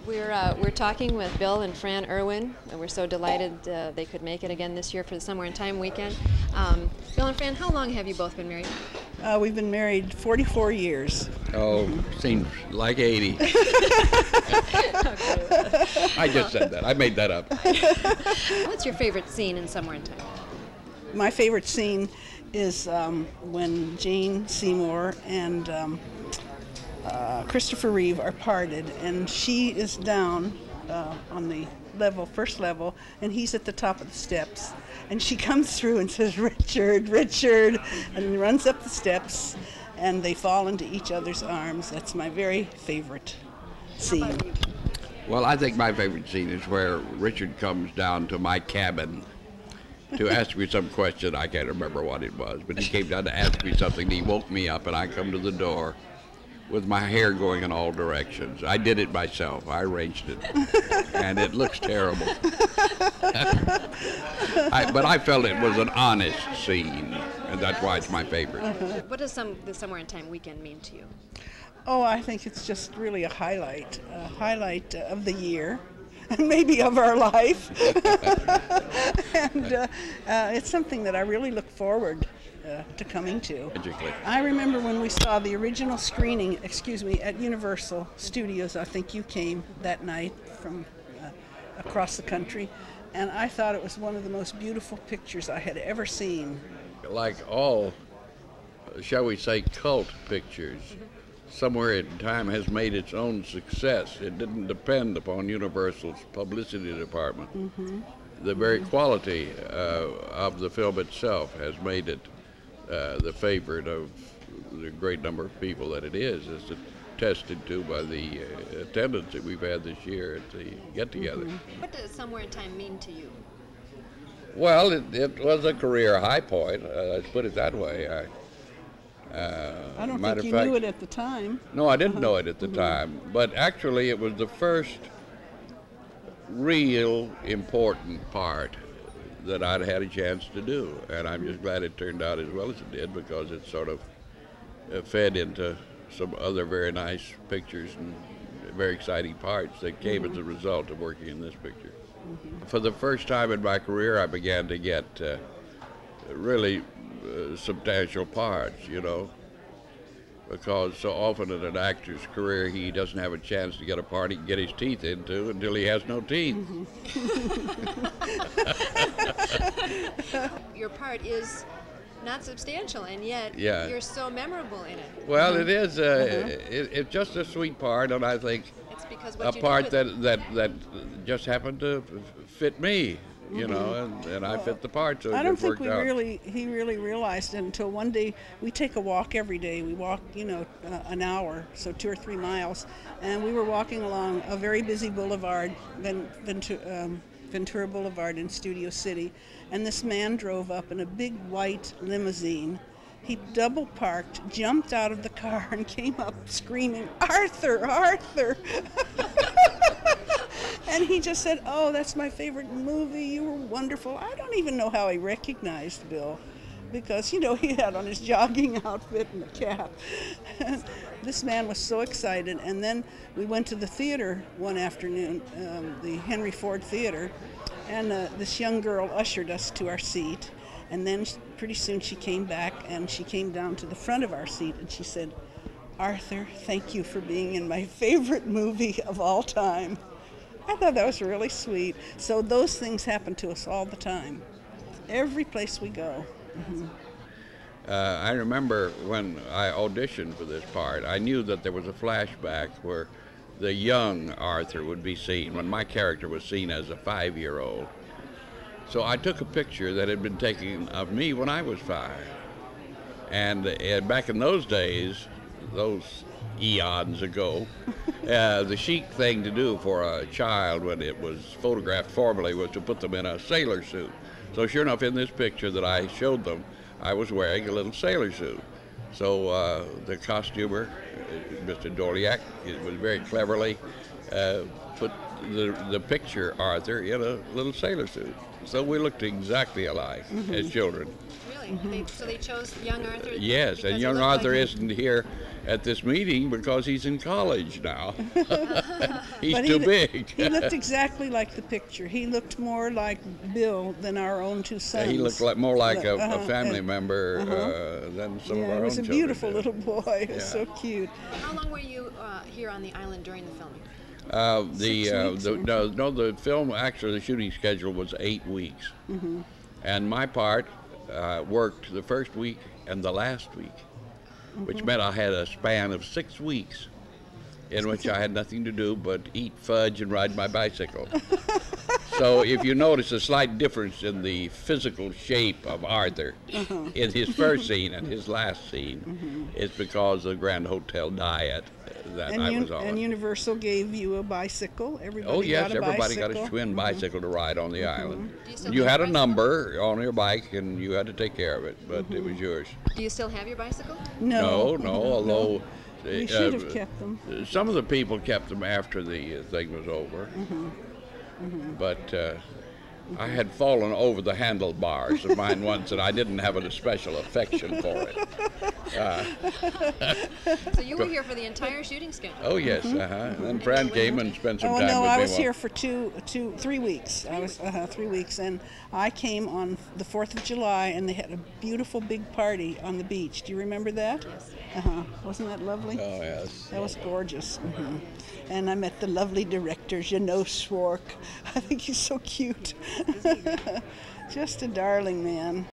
We're talking with Bill and Fran Erwin, and we're so delighted they could make it again this year for the Somewhere in Time weekend. Bill and Fran, how long have you both been married? We've been married 44 years. Oh, seems like 80. I just said that. I made that up. What's your favorite scene in Somewhere in Time? My favorite scene is when Jane Seymour and Christopher Reeve are parted, and she is down on the first level, and he's at the top of the steps. And she comes through and says, "Richard, Richard," and runs up the steps, and they fall into each other's arms. That's my very favorite scene. Well, I think my favorite scene is where Richard comes down to my cabin to ask me some question. I can't remember what it was, but he came down to ask me something. He woke me up, and I come to the door with my hair going in all directions. I did it myself. I arranged it, and it looks terrible. But I felt it was an honest scene, and that's why it's my favorite. What does the Somewhere in Time weekend mean to you? Oh, I think it's just really a highlight of the year, and maybe of our life. And it's something that I really look forward to coming to. Magically. I remember when we saw the original screening, at Universal Studios. I think you came that night from across the country, and I thought it was one of the most beautiful pictures I had ever seen. Like all, shall we say, cult pictures, Somewhere in Time has made its own success. It didn't depend upon Universal's publicity department. The very quality of the film itself has made it the favorite of the great number of people that it is, as attested to by the attendance that we've had this year at the get-together. What does Somewhere in Time mean to you? Well, it was a career high point, let's put it that way. I don't think you knew it at the time. No, I didn't know it at the time, but actually it was the first real important part that I'd had a chance to do, and I'm just glad it turned out as well as it did, because it sort of fed into some other very nice pictures and very exciting parts that came as a result of working in this picture. For the first time in my career, I began to get really substantial parts, because so often in an actor's career he doesn't have a chance to get a part he can get his teeth into until he has no teeth. Your part is not substantial, and yet you're so memorable in it. Well, it is. It's just a sweet part, and I think it's because a part that just happened to fit me. And I fit the part, so I don't think worked out. he really realized it until one day. We take a walk every day. We walk, an hour, so 2 or 3 miles, and we were walking along a very busy boulevard, Ventura Boulevard in Studio City, and this man drove up in a big white limousine. He double parked, jumped out of the car, and came up screaming, "Arthur, Arthur!" And he just said, "Oh, that's my favorite movie. You were wonderful." I don't even know how he recognized Bill, because, he had on his jogging outfit and a cap. This man was so excited. And then we went to the theater one afternoon, the Henry Ford Theater, and this young girl ushered us to our seat. And then pretty soon she came back, and she came down to the front of our seat, and she said, "Arthur, thank you for being in my favorite movie of all time." I thought that was really sweet. So those things happen to us all the time, every place we go. I remember when I auditioned for this part, I knew that there was a flashback where the young Arthur would be seen, when my character was seen as a 5-year-old. So I took a picture that had been taken of me when I was 5. And back in those days, those eons ago, the chic thing to do for a child when it was photographed formally was to put them in a sailor suit. So sure enough, in this picture that I showed them, I was wearing a little sailor suit. So the costumer, Mr. Doliak, was very cleverly put the picture Arthur in a little sailor suit. So we looked exactly alike as children. Really? Really? So they chose young Arthur? Yes, because and he young looked Arthur like isn't here at this meeting because he's in college now. He's But too big. He looked exactly like the picture. He looked more like Bill than our own two sons. He looked like, more like a family member than some of Yeah, our he own was a children beautiful did. little boy. He was Yeah. so cute. How long were you here on the island during the filming? The film, actually the shooting schedule was 8 weeks, and my part worked the first week and the last week, which meant I had a span of 6 weeks in which I had nothing to do but eat fudge and ride my bicycle. So if you notice a slight difference in the physical shape of Arthur in his first scene and his last scene, it's because of the Grand Hotel diet that I was on. And Universal gave you a bicycle. Everybody Oh yes, got a everybody bicycle. got a twin bicycle to ride on the island. Do you still You have had your a bicycle? number on your bike, and you had to take care of it, but it was yours. Do you still have your bicycle? No, No, although we should have kept them. some of the people kept them after the thing was over, but I had fallen over the handlebars of mine once, and I didn't have a special affection for it. So you were here for the entire shooting schedule. Oh yes, and then Fran came and spent some Oh time no, with I me. was here for 3 weeks. I was 3 weeks, and I came on the 4th of July, and they had a beautiful big party on the beach. Do you remember that? Yes. Wasn't that lovely? Oh yes. That was gorgeous. And I met the lovely director, Jeannot Schwark. I think he's so cute. Just a darling man.